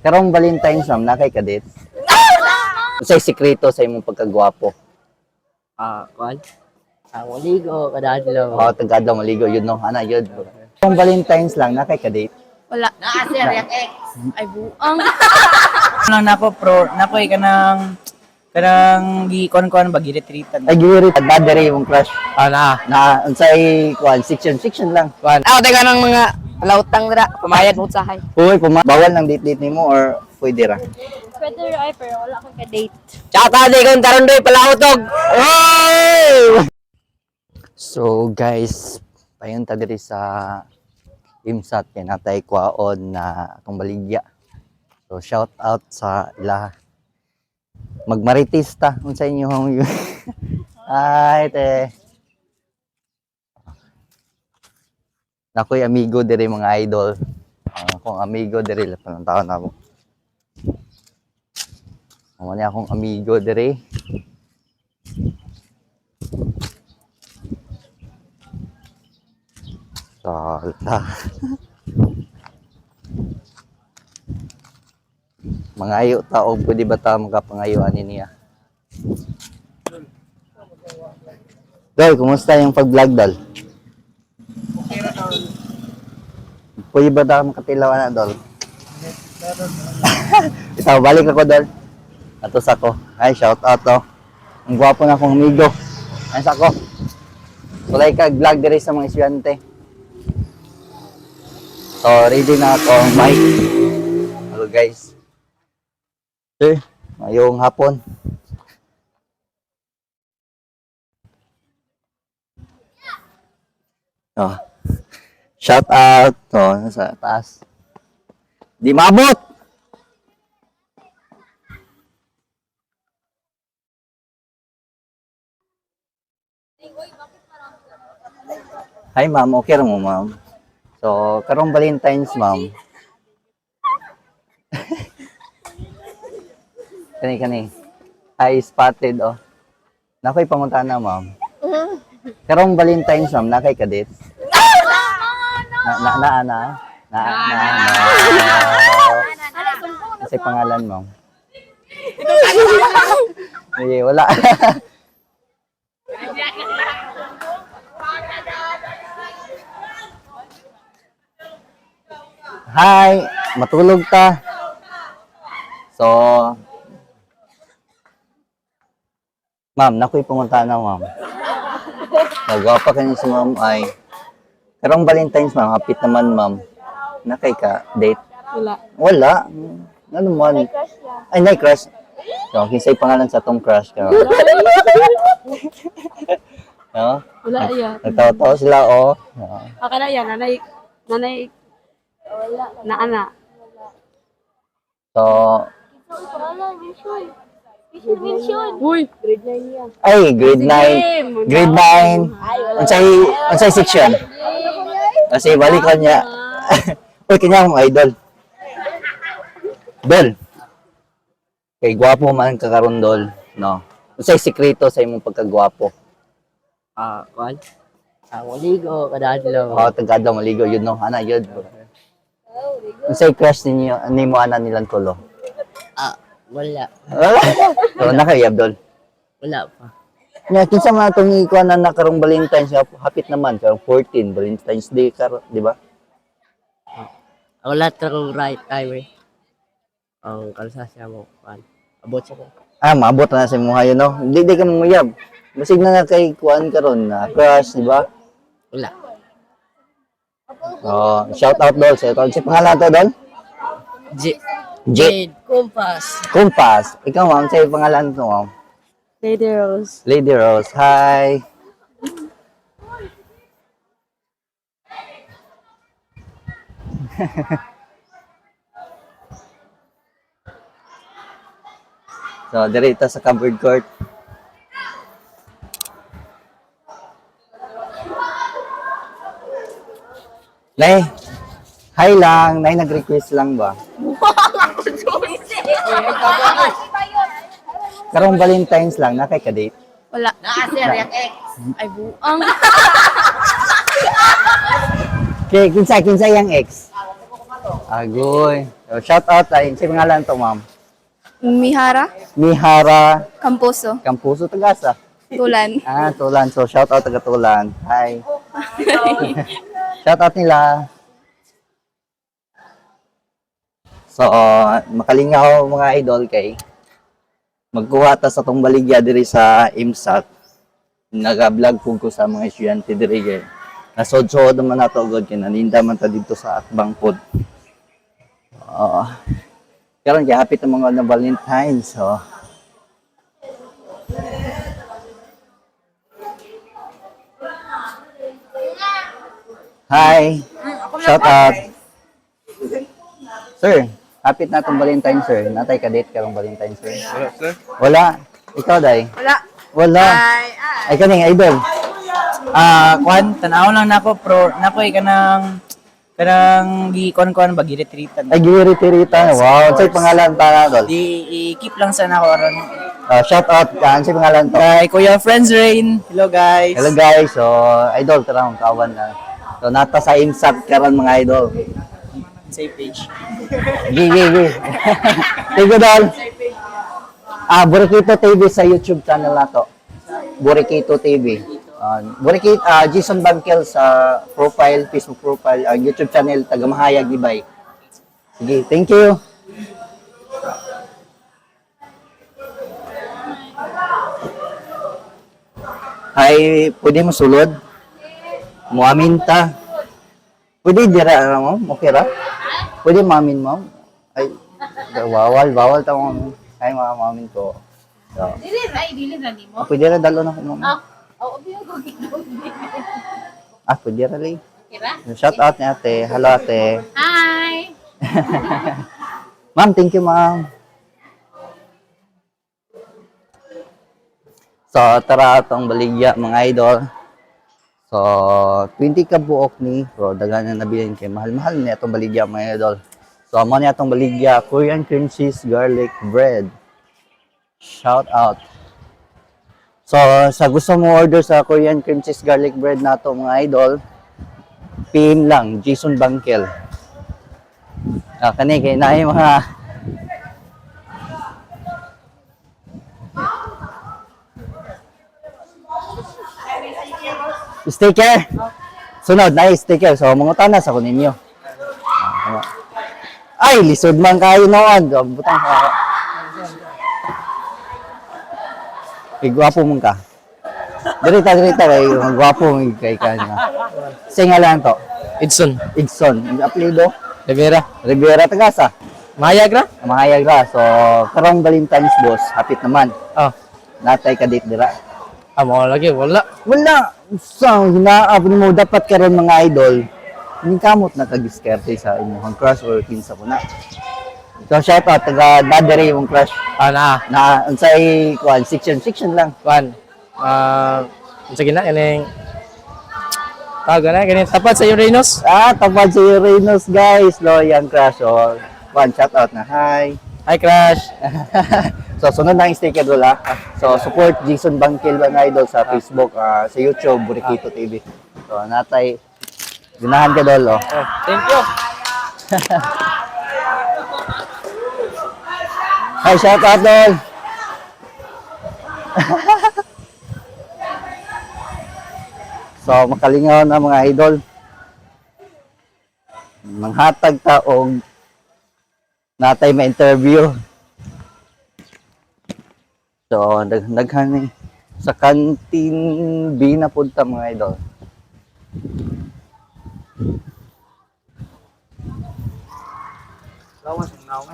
Karong Valentine's ma'am, nakay kadit. Unsay sikreto sa imong pagkagwapo? Kuan? Maligo, kadadlaw. Oh, tagadlaw maligo yun no. Ana yun. Karong Valentine's lang nakay kadit. Wala. Nakasir yung ex. Ay, buang. Lang nako pro, nako kanang gi-kon ba gi-retreatan. Ay girit badere imong crush. Na. Na unsay kuan section lang. Kuan. Teka ng mga palautang na. Pumayad mo sa hay. Uy, bawal ng date nimo or pwede ra? Pwede rin ay, pero wala akong ka-date. Tsaka di kon karon doy palautog. Hey! So guys, payon ta diri sa IMSAT kay natay kwaon na akong baligya. So shout out sa ila. Magmaritis ta unsa inyong ay te. Nakoy amigo diri mga idol. Akong amigo diri lapan ng taon na mo. Amo ni akong amigo diri. Salta. Mangayo ta og pwede ba ta makapangayo ani niya? Dol, kumusta yung pag-vlog dol? Pwede ba ta makatilaw na dol? Ito, balik ako dol. Atos ako. Ay, shout out to. Ang gwapo na akong amigo. Ay, sako. Tulay ka vlog diri sa mga estudyante. So, ready na ako ang mic. Hello guys. Okay, mayong hapon. Oh. Shout out to sa taas. Di mabot. Hi ma'am, okay ra mo ma'am. So, karong Valentine's ma'am. Kani. I spotted oh. Nakoy pangunta na ma'am. Karong Valentine's ma'am, nakay kadit. Na. Kasi pangalan ma'am. Hindi, wala. Hi, matulog ta. So, ma'am, nakoy pumunta na, ma'am. Nagwapa ka niya si ma'am ay, karong Valentine's, ma'am, hapit naman, ma'am. Nakay ka, date? Wala. Ano man? Ay, crush. So, kinsay pangalan sa tong crush ka. No? Wala yan. Nagtawa-tawa sila, oh. Akala yan, nanay, na. So, Uy, grade 9 yan. ay, grade 9. Grade 9. Unsay section? Kasi balik ko niya. Uy, kanya akong idol. Dol. Kay gwapo man kakaron dol, no. Unsay sikreto sa imong pagkagwapo? Kuan? Maligo, kadadlaw. Oh, tagadlaw maligo yun no. Ana yun. Unsay crush ninyo nimo ana nilang tulo? Wala. So nakayab dol. Wala pa. Nya kinsa man atong ikuan na karong Valentine's hapit naman karong 14 Valentine's Day karon, di ba? Wala kang right time eh. Ang kalsasya mo, kuan. Abot siya ko. Maabot na sa imong hayo no. Di ka mamuyab. Basig na nga kay kuan karon na crush, di ba? Wala. Oh, shout out dol sa si pangalan to dol? J. Kumpas. Ikaw ma'am, sa pangalan to ma'am? Lady Rose. Lady Rose. Hi. So, dito sa covered court. Nay, hi lang. Nay, nag-request lang ba? Karong Valentine's lang, nakay ka-date? Wala. Nakasir yung ex. Ay, buang. Kinsa yung ex? Agoy. So, shout out ay si pangalan to, ma'am. Mihara. Mihara Camposo. Campuso Tagasa. Tulan. Ah, Tulan. So, shout out taga Tulan. Hi. Shout out nila. So, makalingaw mga idol kay magkuha ta sa tong baligya diri sa IMSAT. Naga-vlog pug ko sa mga estudyante diri kay nasod-sod naman nato god kay naninda man ta dito sa Akbang pod. Karon kay hapit ang mga na Valentine's. So, hi. Shout out. Sir, hapit na itong Valentine's, sir. Natay ka date karong Valentine's, sir? Wala, sir. Wala. Ikaw, day? Wala. Wala. Ay, kaning idol. Kwan, tanaw lang nako pro nako kanang gi kon ba giretritan. Ay, giri-tirita. Wow. Sa'yo pangalan pa na, idol? Di i-keep lang sa nako aron. Shout out. Saan sa'yo pangalan to? Kay Kuya Friends Rain. Hello guys. Hello, guys. So, idol, tara mong kawan na. So, nata sa IMSAT karon mga idol. Same page. Gi. Thank you, idol. Burikito TV sa YouTube channel na to. Burikito TV. Burikito, Jason Bangkel sa profile, Facebook profile, YouTube channel, Tagamahayag Ibay. Sige, thank you. Ay, pwede mo sulod? Muaminta. Pwede dira, ma'am? Okay ra? Pwede mamin, ma'am? Ay, bawal tawang ay mga mamin ko. So, Dili na nimo. pwede ra dalo na ko, ma'am. Oo, biyo ko gito. Pwede ra li. Kira? Shout out ni ate. Hello, ate. Hi. Ma'am, thank you, ma'am. So, tara atong baligya, mga idol. So, 20 ka buok ni, bro, dagan na nabilin kay mahal-mahal ni atong baligya, mga idol. So, amo ni atong baligya, Korean cream cheese garlic bread. Shout out. So, sa gusto mo order sa Korean cream cheese garlic bread nato, mga idol, PM lang, Jason Bangkel. Kani kay na mga sticker. Sunod na sticker. So, mangutan na sa kunin nyo. Ay, lisod man kayo noon. So, butang sa ako. Gwapo mong ka. Dirita. Gwapo mong kay ka. Singalan to. Edson Igson. Apelido? Rivera. Tagasa. Mahayag ra? Mahayag ra. So, karong Valentine's boss. Hapit naman. Oh. Natay ka date dira. Amo lagi wala. Wala. So, hinaab mo dapat karon mga idol. Hindi kamot na kag-diskarte sa inyong crush or kinsa ko na. So, shout out taga dadere yung crush Ana, na unsay kuan section lang. kwan. Unsa gina kaning tago na kini tapat sa Uranus. Tapad si Uranus, guys. Loyang crush. So, kuan shout out na hi. Hi Crush. So, sunod na yung sticker wala. So, support Jason Bangkel mga idol sa Facebook, sa YouTube, Burikito TV. So, natay ginahan ka dol, oh. Thank you. Hi, shout out dol. So, makalingaw na mga idol. Manghatag ta og natay ma-interview. So, daghan ni sa kantin B na punta mga idol.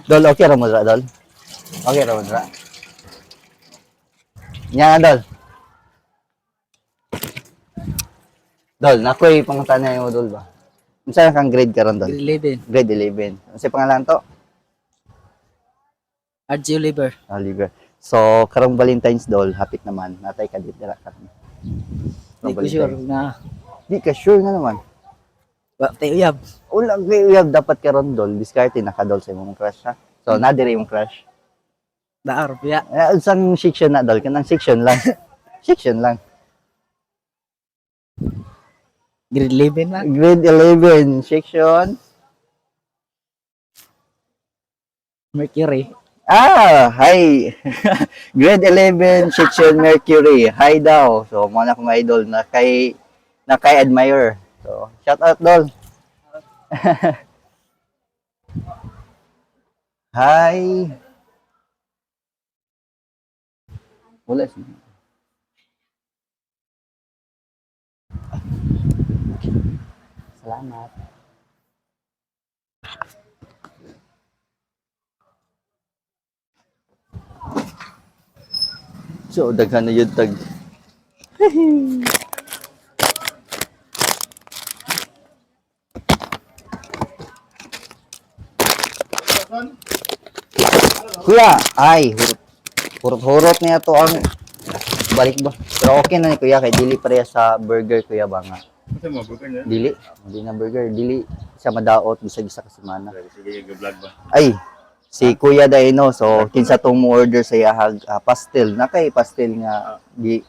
Dol, okay ra mo dra, dol? Okay ra mo dra. Nya dol. Dol, nakoy pangutana mo dol ba? Unsa kang grade karon dol? 11. Grade 11. Unsa pangalan to? RG Oliver. Oliver. So, karong Valentine's dol, hapit naman. Natay ka dito dira karon. Di ko sure na. Di ka sure nga naman. Wa tayo uyab. Ulang kay dapat karon dol, diskarte nakadol sa imong crush ha. So, nadire imong crush. Daar piya. Unsang section na dol? Kanang section lang. Section lang. Grade 11 na. Grade 11 section. Mercury. Hi! Grade 11, section Mercury. Hi daw. So, mga akong idol na kay admire. So, shout out, Dol. Hi! Wala siya. Salamat. So, daghan na yun tag. Kuya, ay, hurot niya to ang balik ba? Pero okay na ni Kuya, kay dili pareha sa burger, Kuya ba nga? Ito mo, burger niya? Dili, hindi na burger, dili siya madaot, bisag isa ka semana. Sige, vlog ba? Ay, si Kuya Daino, so kinsa tong mo order sa iyahag pastel, na kay pastel nga gi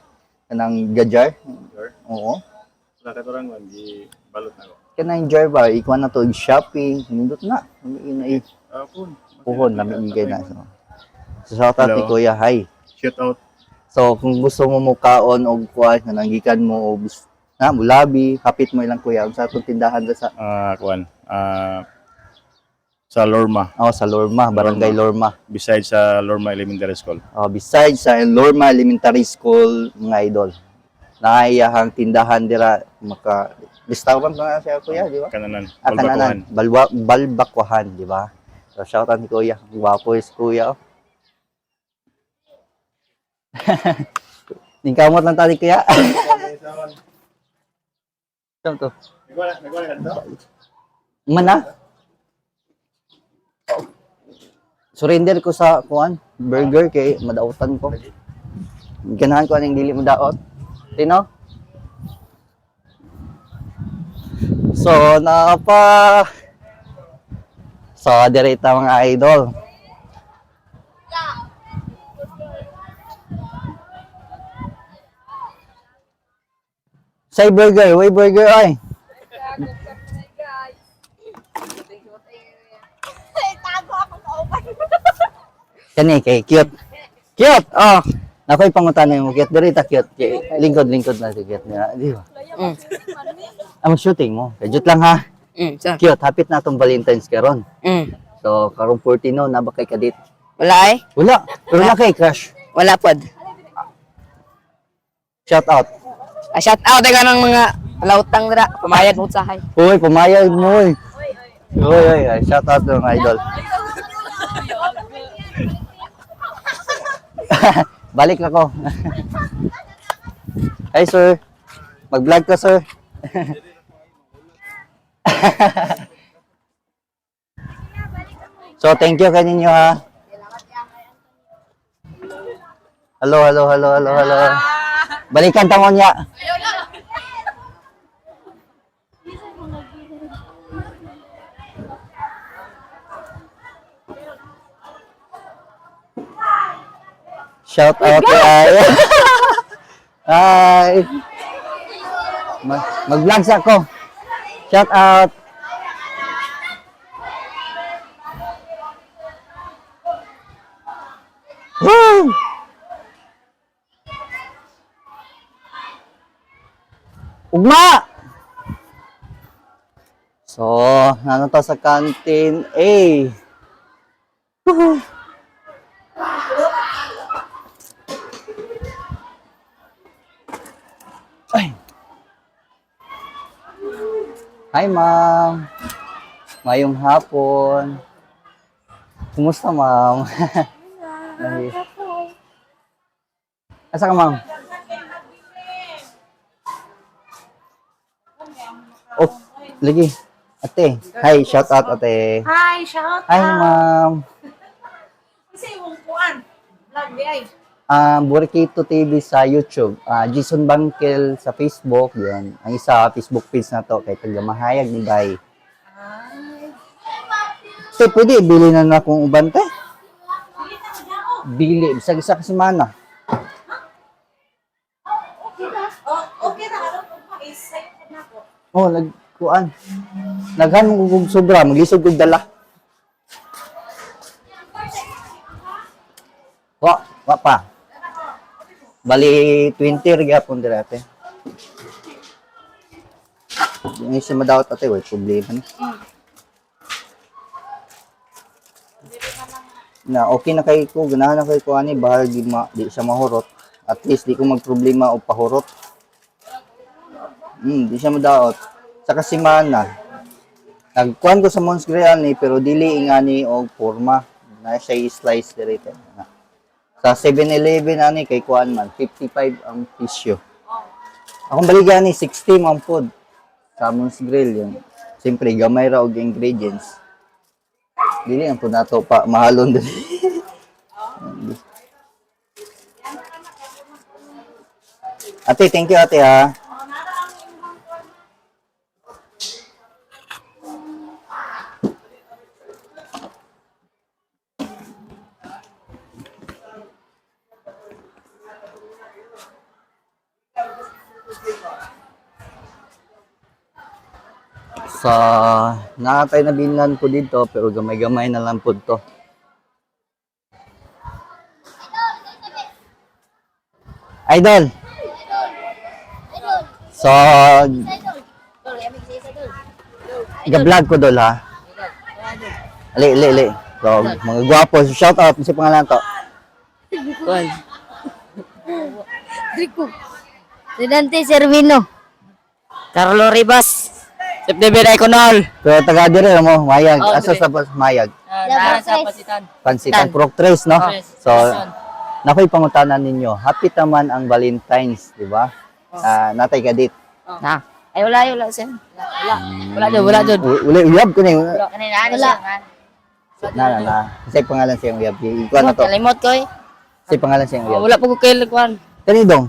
kanang gajar. Sure. Oo. Wala ka torang man, di balot na ko. Kanang jar ba, ikuha na to shopping, nindot na. Ina Pun. puhon lami kay na. So shout out ni Hello. Kuya, hi. Shout out. So kung gusto mo mukaon og kuan nga nanggikan mo og na mulabi, hapit mo ilang Kuya sa atong tindahan sa Kuan. Sa Lorma. sa Lorma, Barangay Lorma. Besides sa Lorma Elementary School. Besides sa Lorma Elementary School, mga idol, naayahang tindahan dira maka listawan ba siya Kuya, di ba? Kananan. Kananan, Balbakwahan, di ba? So shout out ni Kuya, gwapo is Kuya. Oh. Ningkamot lang tali Kuya. Saan to? Nagwala ka dito? Mana? Surrender ko sa kuan, burger kay madautan ko. Ganahan ko aning dili mo daot. Tino? So, So, direta mga idol. Say burger, way burger ay. Kani kay cute. Cute. Oh. Nakoy pangutana mo cute diri ta cute. Lingkod na si cute niya, di ba? Ang shooting mo. Kajut lang ha. Sa. Cute, hapit na tong Valentine's karon. Mm. So, karong 14 no, na ba kay kadit? Wala ay? Wala. Pero na kay crush. Wala pod. Shout out. Shout out ay kanang mga lautang dira, pumayad mo usahay. Uy, pumayag mo uy. Uy, shout out ng idol. Balik ako. Hi sir. Mag-vlog ka sir. So thank you kaninyo ha. Hello. Balikan ta mo niya. Shout out kay Hi. Mag-vlogs ako. Shout out. Woo! Ugma! So, ano to sa canteen A? Woohoo! Ay. Hi, ma'am. Ngayong hapon. Kumusta, ma'am? Hi. Asa ka, ma'am? Oh, lagi. Ate. Hi, shout out, ate. Hi, shout Hi, ma'am. Kasi yung kuan, vlog di ay. Burikito TV sa YouTube. Jason Bangkel sa Facebook. Yun. Ang isa, Facebook page na to. Kay tagamahayag ni Bay. So, pwede, bili na na kung uban, te. Bili. Bisag isa kasi mana. Okay na, alam ko pa, excited na ko. Oh, nagkuan. Naghan mo kung sobra. Maglisod kong dala. Wa pa. Bali 20 rig hapon dira ate. Yung isa madawat ate, way problema ni. Na okay na kay ko, ganahan na kay ko ani bahal di siya mahurot. At least di ko magproblema o pahurot. Di siya madawat. Sa kasimana. Nagkuhan ko sa Mons Grial ni pero dili ingani og forma. Na siya i-slice dito. Sa 7-Eleven ani kay kuan man 55 ang pisyo. Akong baligya ni 60 man pod. Sa Mons Grill yun. Siyempre gamay ra og ingredients. Dili ang po nato pa mahalon din. Ate, thank you ate ha. Sa nakatay na binlan po dito pero gamay-gamay na lang po to. Idol. So ga-vlog ko dol ha. Ali. So, mga gwapo, shout out sa pangalan to. Kuan. Redante Servino. Carlo Ribas. September Econol. Pero taga dire mo, mayag. Oh, Asa sa mayag? Nasa Pasitan. Pansitan Prok 3, no? Yes. So, nakoy pangutanan ninyo. Happy naman ang Valentine's, di ba? Natay ka dit. Na. Ay wala siya. Wala doon. Uli, uyab ko na yun. Kanina wala. Na. Kasi pangalan siyang uyab. Ikuha na to. Kalimot ko eh. Kasi pangalan siyang uyab. Wala po ko kayo kuan. Kanidong?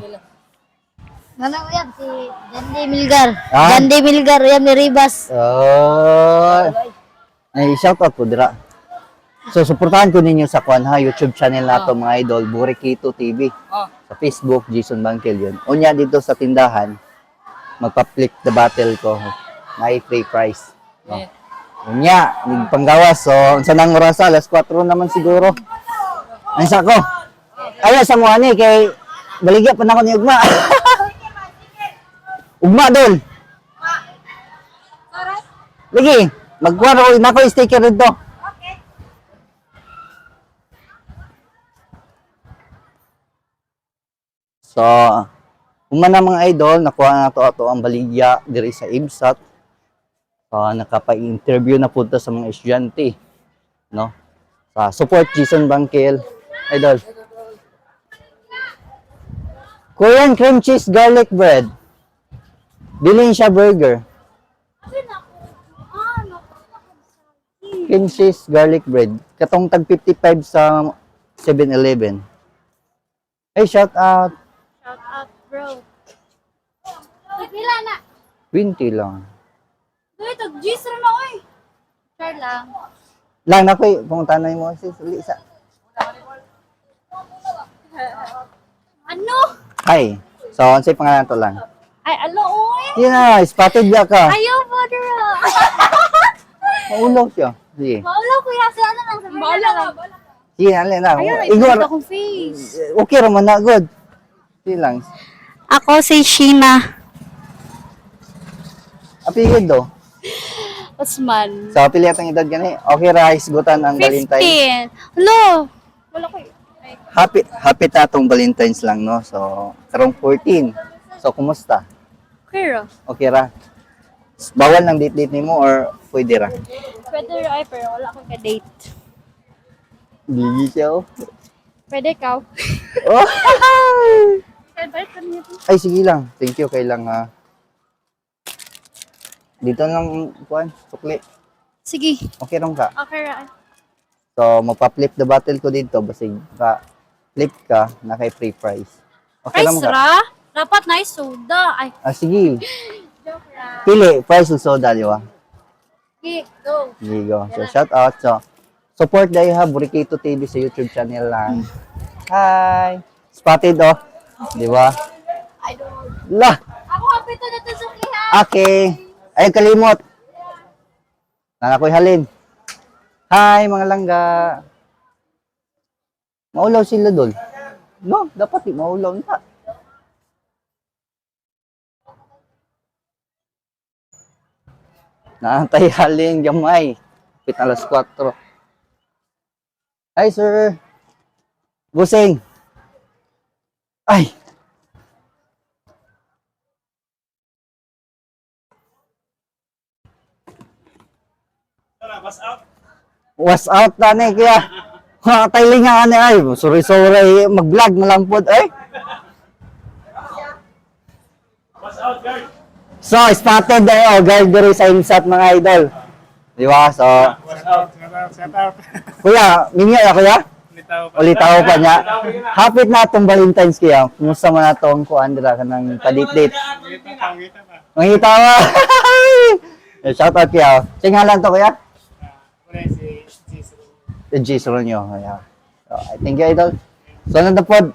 Nanang uyab si Jande Milgar. Ah? Jande Milgar uyab ni Ribas. Oh. Ay, shout out po dira. So, suportahan ko ninyo sa kuan ha, YouTube channel nato mga idol, Burikito TV. Sa Facebook, Jason Bangkel yun. Unya dito sa tindahan, magpa-flip the battle ko. May free prize. No? Unya, panggawas. So, unsa nang oras alas 4 naman siguro. Ay sa ko. Ayaw sa mo ani kay baligya pa na ko ni ugma. Ugma dol. Lagi, magkuha ko na ko sticker dito. So, umana mga idol, nakuha na ato ang baligya diri sa IBSAT. So, nakapa-interview na punta sa mga estudyante, no? Sa support Jason Bangkel, idol. Korean cream cheese garlic bread. Bilhin siya burger. Cream cheese garlic bread. Katong tag 55 sa 7-Eleven. Hey, shout out. Shout out, bro. 20 lang. Dito, G's rin na, oy. Share lang. Lang na ko, pumunta na mo si Lisa. Ano? Hi. So, ano sa'yo pangalan to lang? Ay, alo, oy. Yun na, spotted ya ka. Ayaw, brother. Maulaw siya. Sige. Maulaw, kuya. Sa ano lang, sa Maulaw. Sige, alin na. Ayaw, Igor, ito akong face. okay raman na, good. Sige lang. Ako si Sheena. Apigid do. Osman. So, pili atang edad gani. Okay ra, isgutan ang Valentine's. 15. Hello. Wala ko. Happy tatong Valentine's lang, no? So, karong 14. So, kumusta? Kira. Okay ra? Bawal ng date-date ni mo or pwede ra? Pwede ay, pero wala akong ka-date. Gigi siya, oh. Pwede ikaw. Oh! Pwede ka niya. Ay, sige lang. Thank you, kay lang, ha. Dito lang, kuhan, sukli. Sige. Okay ron ka. Okay, ra. So, magpa-flip the battle ko dito. Basig ka, flip ka, na kay free prize. Okay lang Price ka? ra? Dapat nice soda. Ay, Sige. joke ra. Pili, price o soda, di ba? Okay, go. Sige, go. So, shout out. So, support dahil ha, Burikito TV sa YouTube channel lang. Hi! Spotted, oh. Di ba? La! Ako kapito na ito sa ha. Okay. Ay, kalimot. Nanakoy halin. Hi, mga langga. Maulaw sila dol. No, dapat maulaw na. Naantay halin gamay. Pit alas 4. Hi, sir. Busing. Ay. Was out na ni kaya. Ha, taylinga ani ay. Sorry, mag-vlog na lang pod ay. So, spotted oh, guard diri sa IMSAT mga idol. Di ba? So, kuya, minyo ya kuya? Ulitaw pa niya. Hapit na itong Valentine's kaya. Kumusta man na itong kuan dira kanang padit-dit. Mangita ba? Shout out kaya. Singalan to kuya? Si Jason nyo. Yeah. So, I thank you idol. So, na pod.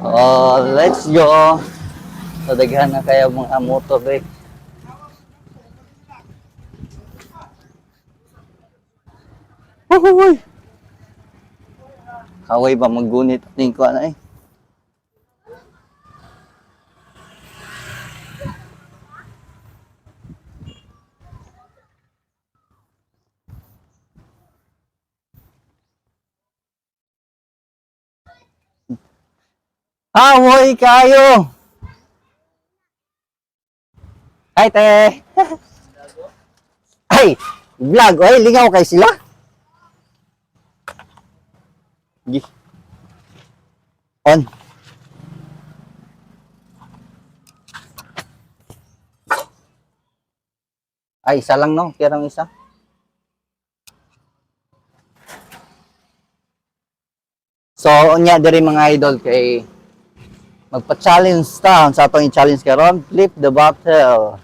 Oh, let's go. So, daghan na kayo mga motor eh. Uy! Kaway ba maggunit ning ko na eh. Amoy kayo! Ay, te! Ay! Vlog! Oy, lingaw kay sila! Gi. On! Ay, isa lang no? Pirang isa? So, unya diri mga idol kay magpa-challenge ta sa atong i-challenge karon, flip the bottle.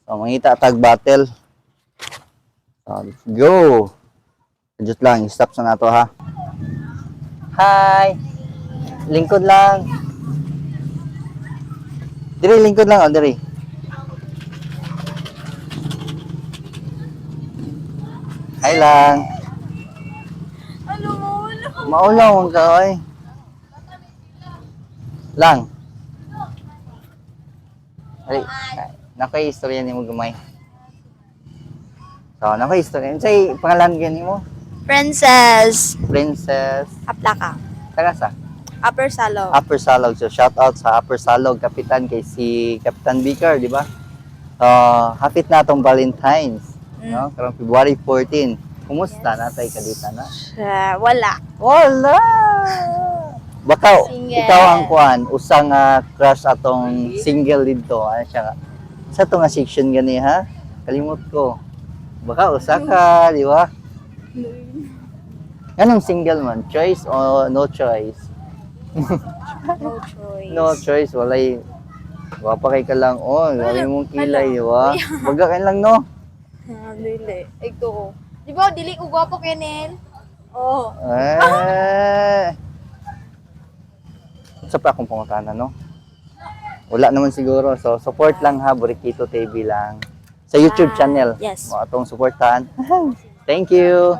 So, mangita tag battle. So, let's go. Just lang, stop sa nato ha. Hi. Lingkod lang. Diri lingkod lang, oh, diri. Hi lang. Ano mo? Maulaw ang ka, oy. Lang. Ay, nakay istorya ni mo gamay. So, nakay istorya. Say pangalan gani mo? Princess. Princess. Aplaka. Taga sa? Upper Salo. Upper Salog. So, shout out sa Upper Salog Kapitan kay si Kapitan Vicar, di ba? Hapit na tong Valentine's, no? Karong February 14. Kumusta natay kadita na? Wala. Wala. Baka Single. ikaw ang kuan usang crush atong single dito. Ano siya nga? Sa to nga section gani ha? Kalimot ko. Baka usa ka, di ba? Anong single man? Choice o no choice? No choice. No choice, walay. Wapa kay ka lang. Oh, gawin mong kilay, di ba? Baga kayo lang, no? Dili. Ito. Di ba, dili ko gwapo Kenel? Oo. Sa pa akong pangutana, no? Wala naman siguro. So, support lang ha, Burikito TV lang. Sa YouTube channel. Yes. Mo atong supportahan. Thank you.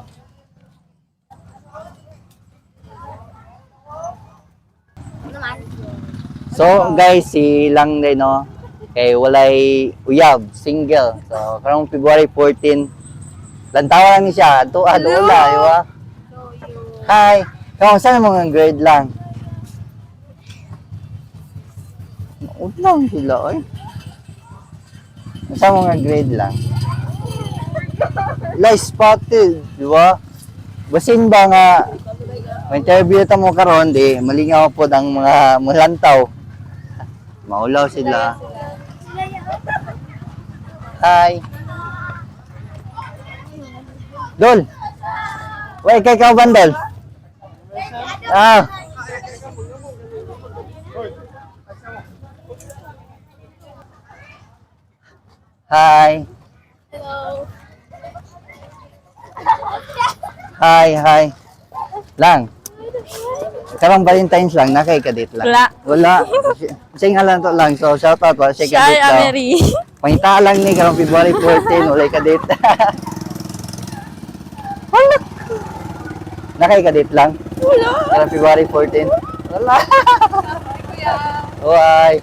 So, guys, si Lang din, no? Kay walay uyab, single. So, karong February 14, lantawa lang ni siya. Tuwa, dola, di ba? Hi. Kamusta na mga grade lang? Lang sila, oy. Sa mga grade lang. Light spotted, di ba? Basin ba nga, may interview ta mo karon di, malingaw po ang mga mulantaw. Maulaw sila. Hi. Dol. Wait, kay ka bandel. Ah. Hi. Hello. Hi. Lang. Karong Valentine's lang, na kay kadit lang. Wala. Siya nga lang to lang. So, shout out pa. Siya kadit daw. Pangita lang ni karong February 14. Wala kadit. Wala. Na kay kadit lang. Wala. Karong February 14. Wala. Why?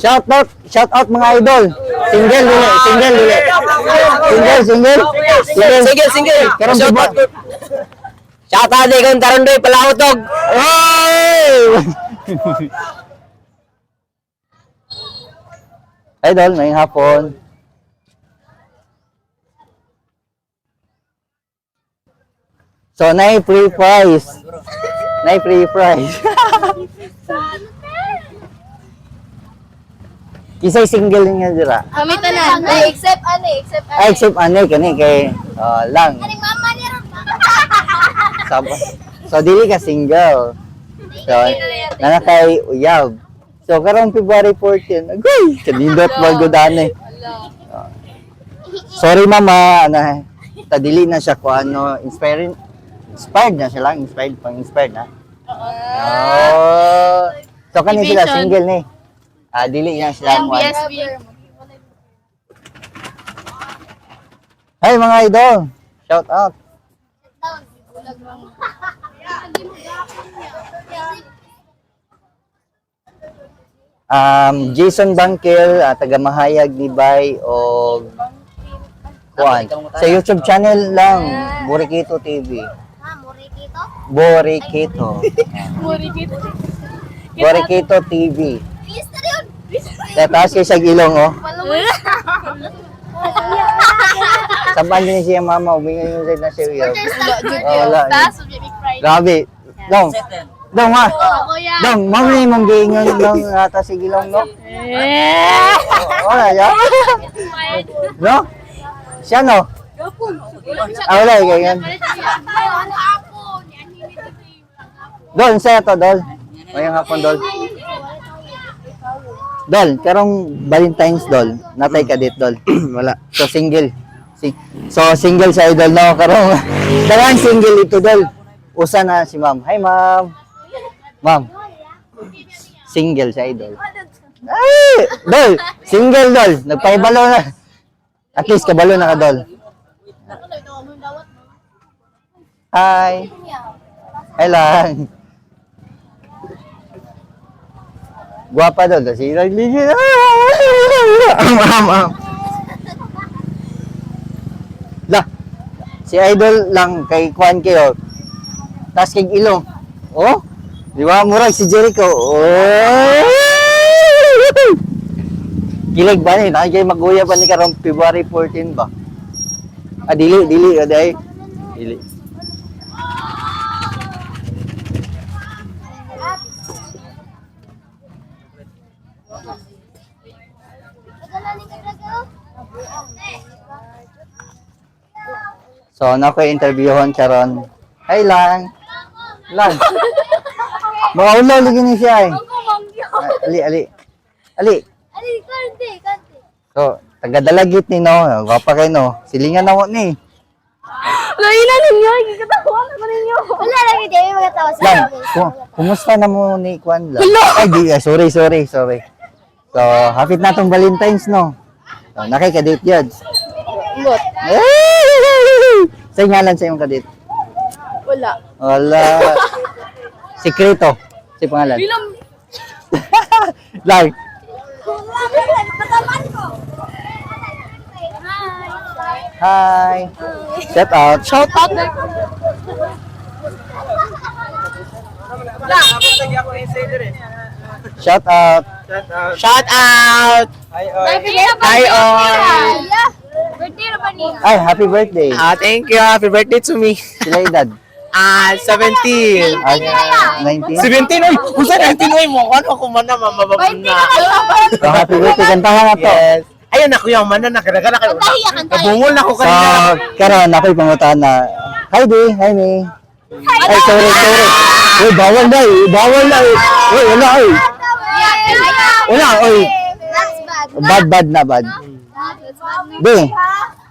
Shout out mga idol. Single dili. Single. Karong February. Shout out kang Tarondoy Palautog. Hey! Idol, ngayong hapon. So, free prize. Free prize. Isa'y single nga dira. Kami tanan. Except ani. Except ane kani kay lang. Mama ni So, dili ka single. So, nana kay uyab. So, karong February 14, agoy, kanindot magudane. Sorry mama, tadili na siya ko ano, inspired na siya lang, inspired na. Oh. So, kani sila single ni. Dili na sila mo. Hey mga idol, shout out. Jason Bangkil, taga Mahayag ni Bay o kuan. Sa YouTube channel lang, Borikito TV. Borikito. Borikito TV. Taas kayo sa ilong, oh. Saban din siya mama, umingan yung side na siya. Wala. Grabe. Dong ha. Dong, mama yung mong giingon ng taas sa ilong, no? Wala ya. No? Siya, no? Wala, ganyan. Dol, saya to, Dol. Ngayong hapon, Dol. Dol, karong Valentine's, Dol. Natay ka dit, Dol. Wala. So, single. So, single sa idol, no? Karong, dalang single ito, Dol. Usa na si ma'am. Hi, ma'am. Ma'am. Single sa idol. Ay! Dol! Single, Dol. Nagpaibalo na. At least, kabalo na ka, Dol. Hi. Hi lang. Guwapa doon. Kasi nagligid. Lah. Si idol lang kay Kwan kayo. Tas kay ilong. Oh? Di ba? Murag si Jericho. Oh! Kilig ba ni? Nakikay mag-uya pa ni karong February 14 ba? Dili. Aday. Dili. So, ako interviewon karon. Hi lang. Lang. Maulaw lagi ni siya eh. Ali. Kante. So, taga-dalagit ni no. Gwapa kay no. Silingan na mo ni. Laila ninyo, gigatawa ko ninyo. Wala lagi di magatawa sa. Lang. Kumusta na mo ni Kwan lang? Ay, sorry. So, hapit na tong Valentine's no. So, nakay-kadate yan. Ngot. Sa ngalan sa iyong kadate? Wala. Sikreto. Si pangalan? Lang. Hi. Shout out. Shout out. Hi all. Birthday na ba niya? Ay, happy birthday. Thank you. Happy birthday to me. Sila edad? 17. 19? 17 oy. Usa 19 oy mo. Ano ko man na mamababa na. So, happy birthday. Kantahan na to. Yes. Ayun ako yung man na nakiraga na kayo. Nabungol na ako So, kanina. karon ako'y pangutan na. Hi, Di. Hi, Mi. Ay, sorry. Uy, bawal na eh. Uy, wala eh. Wala, oy. That's bad. Bad na, bad. Di.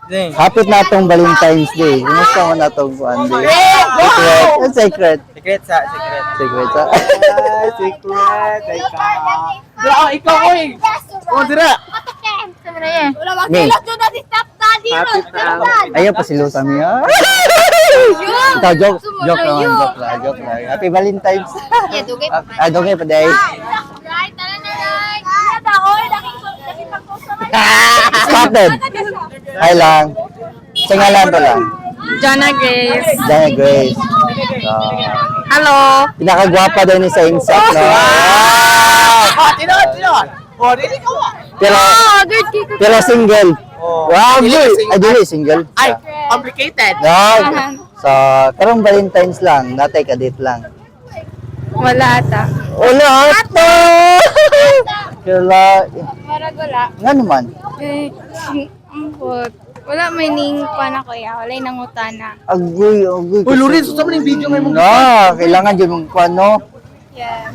Hapit na itong Valentine's Day. Kumusta mo na itong Day? Secret. Secret. Secret sa, secret. Secret sa. Secret. Ikaw, oy. O, dira. Wala May. magkilos doon natin stop daddy. Hapit na. Ayaw pa silusan mo yan. Ikaw, joke. Joke lang. Joke lang. Joke lang. Happy Valentine's. Yeah, dugay pa. Dugay pa day. Right, tara na, right. Kada, oy, nakipag-post na. Spotted. Hi lang. Singalan to lang. Jana Grace. Diana Grace. Hello. Pinakagwapa daw ni sa insect, no? Tinod. O, dili ko. Pero, good kiko. pero single. Wow, good. Ay, dili, single. Ay, complicated. No. So, karong Valentine's lang. Natay ka date lang. Wala ata. Wala ato! Kala, Marag wala. nga naman. Wala may ning pa na kuya. Wala yung nangutana. Agoy. Uy, Lorin, susama ng video ngayon mo. Kailangan dyan mong ano. Yes.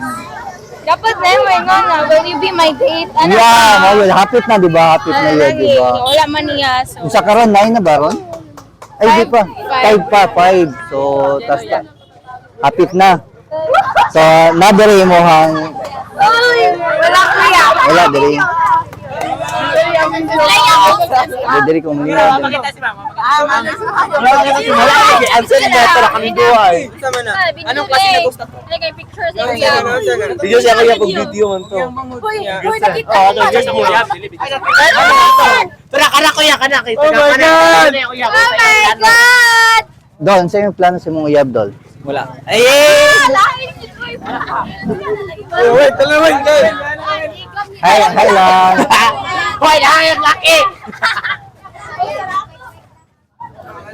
Dapat na yung nga na. Will you be my date? Ano Yeah, ngayon. Hapit na, di ba? Hapit na yun, di ba? Wala man niya. So, Kung sa karon, 9 na ba ron? Ay, di pa. 5 pa, 5. So, tas hapit na. So, nadiri mo hang... wala kuya. Wala, diri. Nadiri ko muna. Answer na ito, kami duhay. Anong klase na gusto ko? Like, pictures na siya. Video siya kaya pag video mo to. Uy, nakita ko. Tara, kana kuya, kana. Oh my God! Oh my God! Dol, sa'yo yung plano sa mong uyab, Dol? Wala. Ay! Wait, talawan ka. Hi lang. Hoy, ang laki.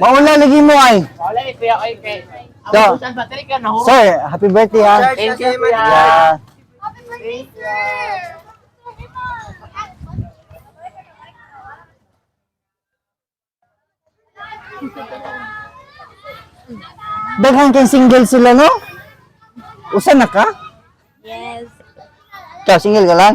Mauna lagi mo ay. Wala ni kuya, oy kay. So, Ako saan battery ka na ho? sir, happy birthday ha. Thank you, man. Yeah. Daghan kang single sila, no? Usa na ka? Yes. Ikaw, single ka lang?